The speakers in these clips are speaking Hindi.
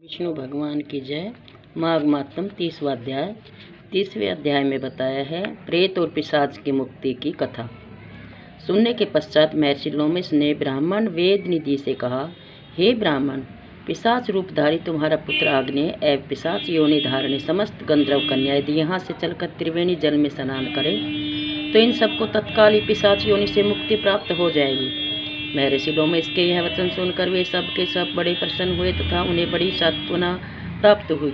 विष्णु भगवान की जय। माघ मातम 30वां अध्याय। 30वें अध्याय में बताया है प्रेत और पिशाच की मुक्ति की कथा। सुनने के पश्चात महर्षि लोमेश ने ब्राह्मण वेद निधि से कहा, हे ब्राह्मण, पिशाच रूपधारी तुम्हारा पुत्र आग्नेय एवं पिशाच योनि धारणी समस्त गंधर्व कन्या यदि यहाँ से चलकर त्रिवेणी जल में स्नान करे तो इन सबको तत्काल ही पिशाच योनि से मुक्ति प्राप्त हो जाएगी। महर्षि लोमेश के यह वचन सुनकर वे सब के सब बड़े प्रसन्न हुए तथा उन्हें बड़ी सांत्वना प्राप्त हुई।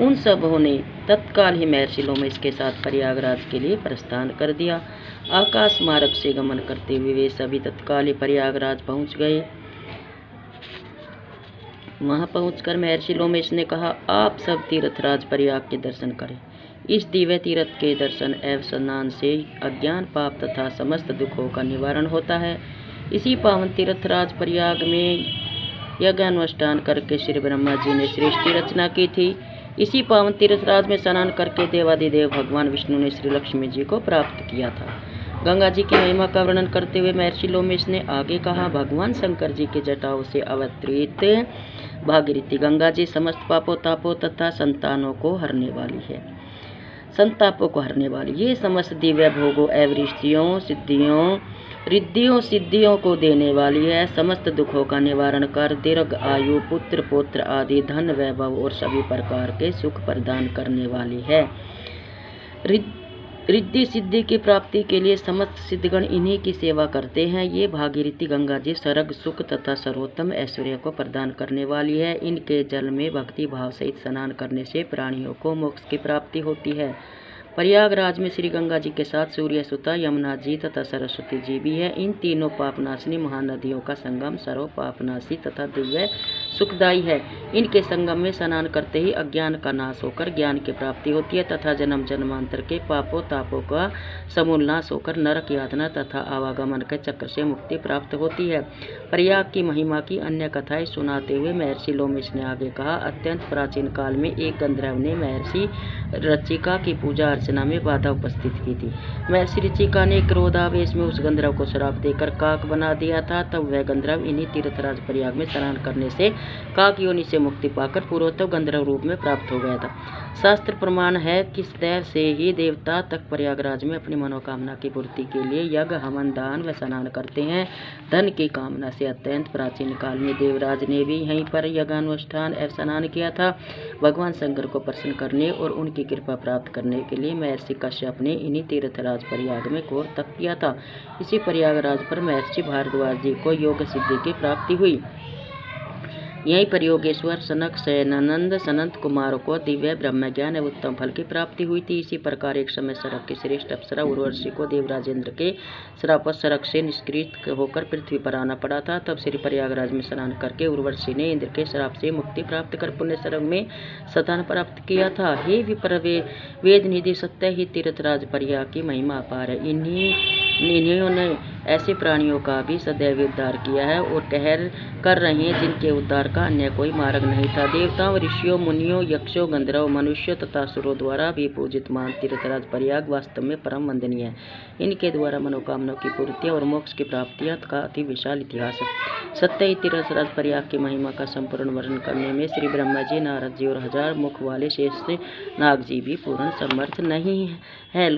उन सबों ने तत्काल ही महर्षि लोमेश के साथ प्रयागराज के लिए प्रस्थान कर दिया। आकाश मार्ग से गमन करते हुए वे सभी तत्काल ही प्रयागराज पहुंच गए। वहां पहुंचकर महर्षि लोमेश ने कहा, आप सब तीर्थराज प्रयाग के दर्शन करें। इस दिव्य तीर्थ के दर्शन एवं स्नान से अज्ञान पाप तथा समस्त दुखों का निवारण होता है। इसी पावन तीर्थराज प्रयाग में यज्ञानुष्ठान करके श्री ब्रह्मा जी ने सृष्टि रचना की थी। इसी पावन तीर्थराज में स्नान करके देवादिदेव भगवान विष्णु ने श्री लक्ष्मी जी को प्राप्त किया था। गंगा जी की महिमा का वर्णन करते हुए महर्षि लोमेश ने आगे कहा, भगवान शंकर जी के जटाओं से अवतरित भागीरथी गंगा जी समस्त पापों तापों तथा संतानों को हरने वाली है। संतापों को हरने वाली ये समस्त दिव्य भोगों एवं रिद्धियों सिद्धियों को देने वाली है। समस्त दुखों का निवारण कर दीर्घ आयु पुत्र पौत्र आदि धन वैभव और सभी प्रकार के सुख प्रदान करने वाली है। रिद्धि सिद्धि की प्राप्ति के लिए समस्त सिद्धगण इन्हीं की सेवा करते हैं। ये भागीरथी गंगा जी सर्ग सुख तथा सर्वोत्तम ऐश्वर्य को प्रदान करने वाली है। इनके जल में भक्ति भाव सहित स्नान करने से प्राणियों को मोक्ष की प्राप्ति होती है। प्रयागराज में श्री गंगा जी के साथ सूर्य सुता यमुना जी तथा सरस्वती जी भी है। इन तीनों पापनाशिनी महानदियों का संगम सर्व पापनाशी तथा दिव्य सुखदायी है। इनके संगम में स्नान करते ही अज्ञान का नाश होकर ज्ञान की प्राप्ति होती है तथा जन्म जन्मांतर के पापों तापों का समूल नाश होकर नरक यातना तथा आवागमन के चक्र से मुक्ति प्राप्त होती है। प्रयाग की महिमा की अन्य कथाएं सुनाते हुए महर्षि लोमेश ने आगे कहा, अत्यंत प्राचीन काल में एक गंधर्व ने महर्षि ऋचिका की पूजा अर्चना में बाधा उपस्थित की थी। महर्षि ऋचिका ने क्रोधावेश में उस गंधर्व को श्राप देकर काक बना दिया था। तब वह गंधर्व इन्हीं तीर्थराज प्रयाग में स्नान करने से काक योनि से मुक्ति पाकर पूर्वोत्तर गंधर्व रूप में प्राप्त हो गया था। शास्त्र प्रमाण है कि सदैव से ही देवता तक प्रयागराज में अपनी मनोकामना की पूर्ति के लिए यज्ञ हवन दान व स्नान करते हैं। धन की कामना से अत्यंत प्राचीन काल में देवराज ने भी यहीं पर यज्ञानुष्ठान एवं स्नान किया था। भगवान शंकर को प्रसन्न करने और उनकी कृपा प्राप्त करने के लिए महर्षि कश्यप ने इन्हीं तीर्थराज प्रयाग में घोर तप किया था। इसी प्रयागराज पर महर्षि भारद्वाज जी को योग सिद्धि की प्राप्ति हुई। यहीं पर योगेश्वर सनक शयनानंद सनंत कुमारों को दिव्य ब्रह्म ज्ञान एवं उत्तम फल की प्राप्ति हुई थी। इसी प्रकार एक समय सरक की श्रेष्ठ अप्सरा उर्वशी को देवराजेंद्र के श्राप सरक से निष्कृत होकर पृथ्वी पर आना पड़ा था। तब श्री प्रयागराज में स्नान करके उर्वशी ने इंद्र के श्राप से मुक्ति प्राप्त कर पुण्य सरग में स्थान प्राप्त किया था। हे विपर वेद निधि सत्य ही तीर्थराज प्रयाग की महिमा अपार है। इन्हीं ने ऐसे प्राणियों का भी सदैव उद्धार किया है और कहर कर रहे हैं जिनके उद्धार का अन्य कोई मार्ग नहीं था। देवताओं ऋषियों मुनियों यक्षों गंधर्व मनुष्यों तथा असुरों द्वारा भी पूजित मान तीर्थराज प्रयाग वास्तव में परम वंदनीय है। इनके द्वारा मनोकामनाओं की पूर्ति और मोक्ष की प्राप्तियां का अति विशाल इतिहास है। सत्य ही तीर्थराज प्रयाग की महिमा का संपूर्ण वर्णन करने में श्री ब्रह्मा जी नारद जी और हजार मुख वाले शेष नाग जी भी पूर्ण समर्थ नहीं है।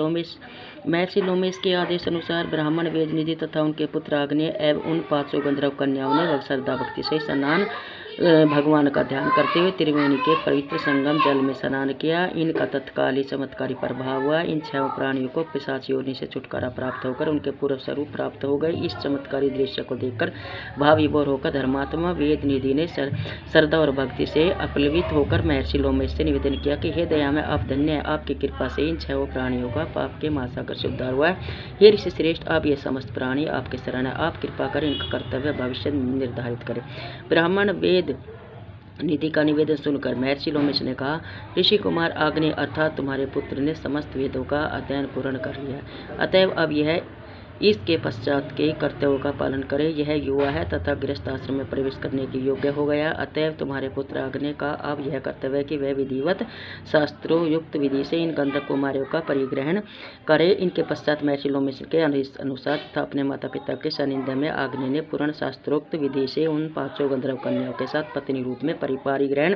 महर्षि लोमेश के आदेश अनुसार ब्राह्मण वेद निधि तथा उनके पुत्र आग्नेय एवं उन 500 गंधर्व कन्याओं ने श्रद्धा भक्ति से स्नान भगवान का ध्यान करते हुए त्रिवेणी के पवित्र संगम जल में स्नान किया। इनका तत्काल ही चमत्कारी प्रभाव हुआ। इन 6 प्राणियों को पिशाच योनि से छुटकारा प्राप्त होकर उनके पूर्व स्वरूप प्राप्त हो गए। इस चमत्कारी दृश्य को देखकर भाव विभोर होकर धर्मात्मा वेद निधि ने श्रद्धा और भक्ति से अपलवित होकर महर्षि लोमेश से निवेदन किया कि हे दया में आप धन्य है, आपकी कृपा से इन 6 प्राणियों का पाप के महासागर से उद्धार हुआ है। हे ऋषि श्रेष्ठ, आप ये समस्त प्राणी आपके शरण है, आप कृपा करें, इनका कर्तव्य भविष्य निर्धारित करें। ब्राह्मण वेद निधि का निवेदन सुनकर महर्षि लोमेश ने कहा, ऋषि कुमार आग्नेय अर्थात तुम्हारे पुत्र ने समस्त वेदों का अध्ययन पूर्ण कर लिया, अतएव अब यह इसके पश्चात के कर्तव्यों का पालन करे। यह युवा है तथा गृहस्थ आश्रम में प्रवेश करने के योग्य हो गया, अतएव तुम्हारे पुत्र अग्नि का अब यह कर्तव्य है कि वह विधिवत शास्त्रों युक्त विधि से इन गंधर्व कुमारियों का परिग्रहण करे। इनके पश्चात महर्षि लोमश के अनुसार तथा अपने माता पिता के सानिध्य में अग्नि ने पूर्ण शास्त्रोक्त विधि से उन 5 गंधर्व कन्याओं के साथ पत्नी रूप में परिग्रहण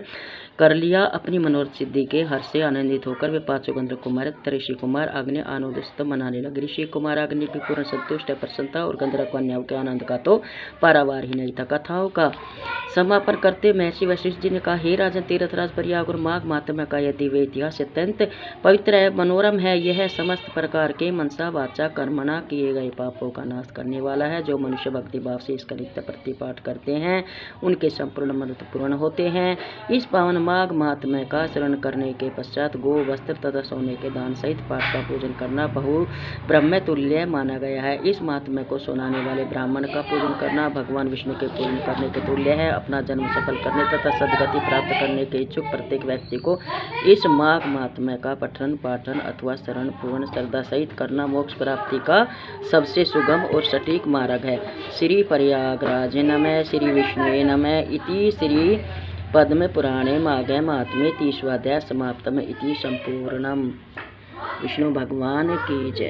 कर लिया। अपनी मनोरथ सिद्धि के हर्ष से आनंदित होकर वे 5 गंधर्व कुमार ऋषि कुमार अग्नि आनंदोत्सव मनाने लगे। ऋषि कुमार अग्नि की पूर्ण संतुष्ट प्रसन्नता और गंधर्व कन्याओं के आनंद का तो पारावार ही नहीं था। कथाओं का समापन करते महर्षि वशिष्ठ जी ने कहा, हे राजन, तीर्थराज प्रयाग और माघ मातम्य का यदि वे इतिहास अत्यंत पवित्र है, मनोरम है। यह समस्त प्रकार के मनसा वाचा कर्मणा किए गए पापों का नाश करने वाला है। जो मनुष्य भक्ति भाव से इसका नित्य प्रतिपाठ करते हैं उनके संपूर्ण मनोरथ पूर्ण होते हैं। इस पावन माघ महात्म्य का श्रवण करने के पश्चात गो वस्त्र तथा सोने के दान सहित पाठ का पूजन करना बहु ब्रह्म तुल्य माना गया है। इस महात्म्य को सुनाने वाले ब्राह्मण का पूजन करना भगवान विष्णु के पूजन करने के तुल्य है। अपना जन्म सफल करने तथा सद्गति प्राप्त करने के इच्छुक प्रत्येक व्यक्ति को इस माघ महात्म्य का पठन पाठन अथवा शरण पूर्ण श्रद्धा सहित करना मोक्ष प्राप्ति का सबसे सुगम और सटीक मार्ग है। श्री प्रयागराज नमः। श्री विष्णुवे नमः। इति श्री पद्म पुराणे माघे महात्म्ये 30वां अध्याय समाप्तम् इति संपूर्णम्। विष्णु भगवान की जय।